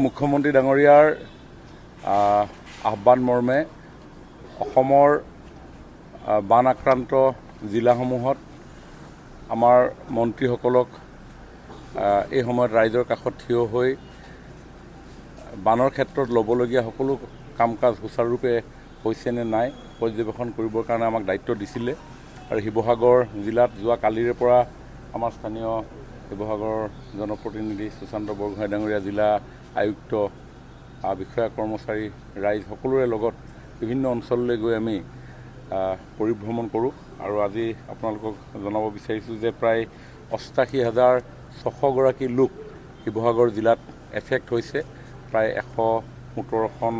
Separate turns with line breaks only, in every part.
মুখ্যমন্ত্ৰী ডাঙৰীয়াৰ আহ্বান মৰ্মে অসমৰ বান আক্ৰান্ত জিলাসমূহত আমাৰ মন্ত্ৰীসকলক এই সময়ত ৰাইজৰ কাষত থিয় হৈ বানৰ ক্ষেত্ৰত ল'বলগীয়া সকলো কাম কাজ সুচাৰুৰূপে হৈছে নে নাই পৰ্যবেক্ষণ কৰিবৰ কাৰণে আমাক দায়িত্ব দিছিলে আৰু শিৱসাগৰ জিলাত যোৱা কালিৰে পৰা আমাৰ স্থানীয় শিৱসাগৰ জনপ্ৰতিনিধি সুশান্ত বৰগোহাঁই ডাঙৰীয়া জিলা আয়ুক্ত বিষয়া কৰ্মচাৰী ৰাইজ সকলোৰে লগত বিভিন্ন অঞ্চললৈ গৈ আমি পৰিভ্ৰমণ কৰোঁ আৰু আজি আপোনালোকক জনাব বিচাৰিছোঁ যে প্ৰায় ৮৮,৬০০ গৰাকী লোক শিৱসাগৰ জিলাত এফেক্ট হৈছে প্ৰায় ১১৭খন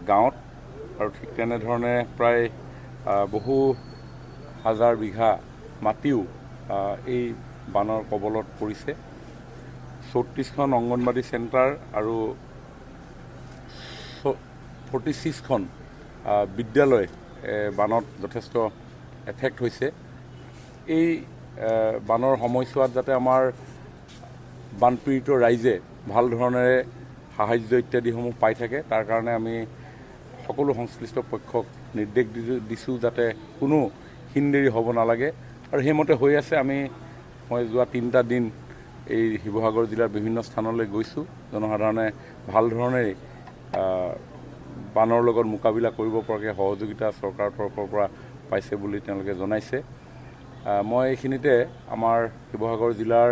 গাঁৱত আৰু ঠিক তেনেধৰণে প্ৰায় বহু হাজাৰ বিঘা মাটিও এই বানৰ কবলত পৰিছে ৩৪খন অংগনবাড়ী চেণ্টাৰ আৰু 46খন বিদ্যালয় বানত যথেষ্ট এফেক্ট হৈছে এই বানৰ সময়ছোৱাত যাতে আমাৰ বানপীড়িত ৰাইজে ভাল ধৰণেৰে সাহায্য ইত্যাদিসমূহ পাই থাকে তাৰ কাৰণে আমি সকলো সংশ্লিষ্ট পক্ষক নিৰ্দেশ দিছোঁ যাতে কোনো হিনদেৰি হ'ব নালাগে আৰু সেইমতে হৈ আছে মই যোৱা 3টা দিন এই শিৱসাগৰ জিলাৰ বিভিন্ন স্থানলৈ গৈছোঁ জনসাধাৰণে ভাল ধৰণেৰে বানৰ লগত মোকাবিলা কৰিব পৰাকৈ সহযোগিতা চৰকাৰৰ তৰফৰ পৰা পাইছে বুলি তেওঁলোকে জনাইছে মই এইখিনিতে আমাৰ শিৱসাগৰ জিলাৰ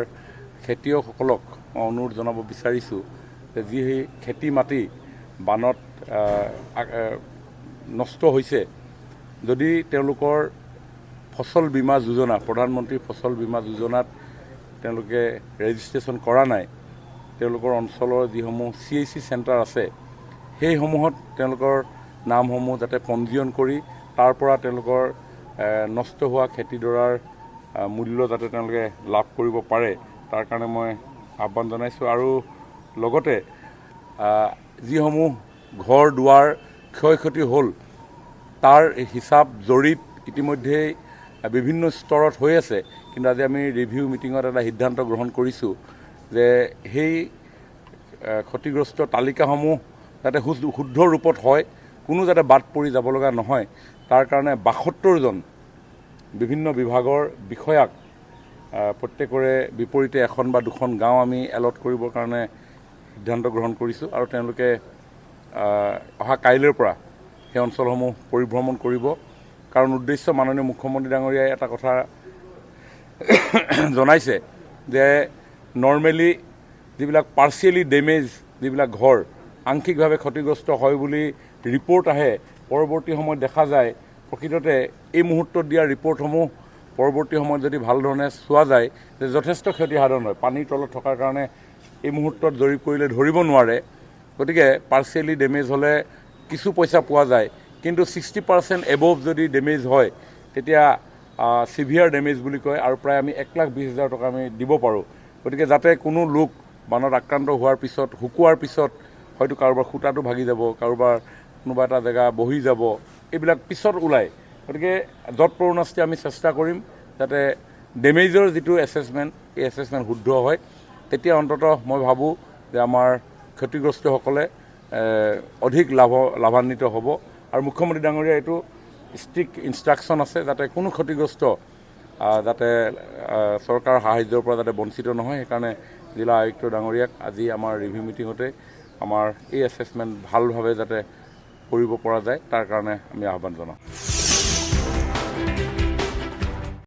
খেতিয়কসকলক অনুৰোধ জনাব বিচাৰিছোঁ যে যি খেতি মাটি বানত নষ্ট হৈছে যদি তেওঁলোকৰ ফচল বীমা যোজনা প্ৰধানমন্ত্ৰী ফচল বীমা যোজনাত তেওঁলোকে ৰেজিষ্ট্ৰেশ্যন কৰা নাই তেওঁলোকৰ অঞ্চলৰ যিসমূহ CHC চেণ্টাৰ আছে সেইসমূহত তেওঁলোকৰ নামসমূহ যাতে পঞ্জীয়ন কৰি তাৰ পৰা তেওঁলোকৰ নষ্ট হোৱা খেতিডৰাৰ মূল্য যাতে তেওঁলোকে লাভ কৰিব পাৰে তাৰ কাৰণে মই আহ্বান জনাইছোঁ আৰু লগতে যিসমূহ ঘৰ দুৱাৰ ক্ষয় ক্ষতি হ'ল তাৰ হিচাপ জৰীপ ইতিমধ্যেই বিভিন্ন স্তৰত হৈ আছে কিন্তু আজি আমি ৰিভিউ মিটিঙত এটা সিদ্ধান্ত গ্ৰহণ কৰিছোঁ যে সেই ক্ষতিগ্ৰস্ত তালিকাসমূহ যাতে শুদ্ধ ৰূপত হয় কোনো যাতে বাদ পৰি যাব লগা নহয় তাৰ কাৰণে ৭২জন বিভিন্ন বিভাগৰ বিষয়াক প্ৰত্যেকৰে বিপৰীতে এখন বা দুখন গাঁও আমি এলট কৰিবৰ কাৰণে সিদ্ধান্ত গ্ৰহণ কৰিছোঁ আৰু তেওঁলোকে অহা কাইলৈৰ পৰা সেই অঞ্চলসমূহ পৰিভ্ৰমণ কৰিব কাৰণ উদ্দেশ্য মাননীয় মুখ্যমন্ত্ৰী ডাঙৰীয়াই এটা কথা জনাইছে যে নৰ্মেলি যিবিলাক পাৰ্চিয়েলি ডেমেজ যিবিলাক ঘৰ আংশিকভাৱে ক্ষতিগ্ৰস্ত হয় বুলি ৰিপৰ্ট আহে পৰৱৰ্তী সময়ত দেখা যায় প্ৰকৃততে এই মুহূৰ্তত দিয়া ৰিপৰ্টসমূহ পৰৱৰ্তী সময়ত যদি ভাল ধৰণে চোৱা যায় যে যথেষ্ট ক্ষতিসাধন হয় পানীৰ তলত থকাৰ কাৰণে এই মুহূৰ্তত জৰীপ কৰিলে ধৰিব নোৱাৰে গতিকে পাৰ্চিয়েলি ডেমেজ হ'লে কিছু পইচা পোৱা যায় কিন্তু 60% এবভ যদি ডেমেজ হয় তেতিয়া সিভিয়াৰ ডেমেজ বুলি কয় আৰু প্ৰায় আমি 1,20,000 টকা আমি দিব পাৰোঁ গতিকে যাতে কোনো লোক বানত আক্ৰান্ত হোৱাৰ পিছত শুকোৱাৰ পিছত হয়তো কাৰোবাৰ খুঁটাটো ভাগি যাব কাৰোবাৰ কোনোবা এটা জেগা বহি যাব এইবিলাক পিছত ওলায় গতিকে যৎপৰোনাস্তি আমি চেষ্টা কৰিম যাতে ডেমেজৰ যিটো এছেছমেণ্ট এই এছেছমেণ্ট শুদ্ধ হয় তেতিয়া অন্ততঃ মই ভাবোঁ যে আমাৰ ক্ষতিগ্ৰস্তসকলে অধিক লাভান্বিত হ'ব আৰু মুখ্যমন্ত্ৰী ডাঙৰীয়া এইটো ষ্ট্ৰিক্ট ইনষ্ট্ৰাকশ্যন আছে যাতে কোনো ক্ষতিগ্ৰস্ত যাতে চৰকাৰৰ সাহায্যৰ পৰা যাতে বঞ্চিত নহয় সেইকাৰণে জিলা আয়ুক্ত ডাঙৰীয়াক আজি আমাৰ ৰিভিউ মিটিঙতে আমাৰ এই এছেছমেণ্ট ভালভাৱে যাতে কৰিব পৰা যায় তাৰ কাৰণে আমি আহ্বান জনাওঁ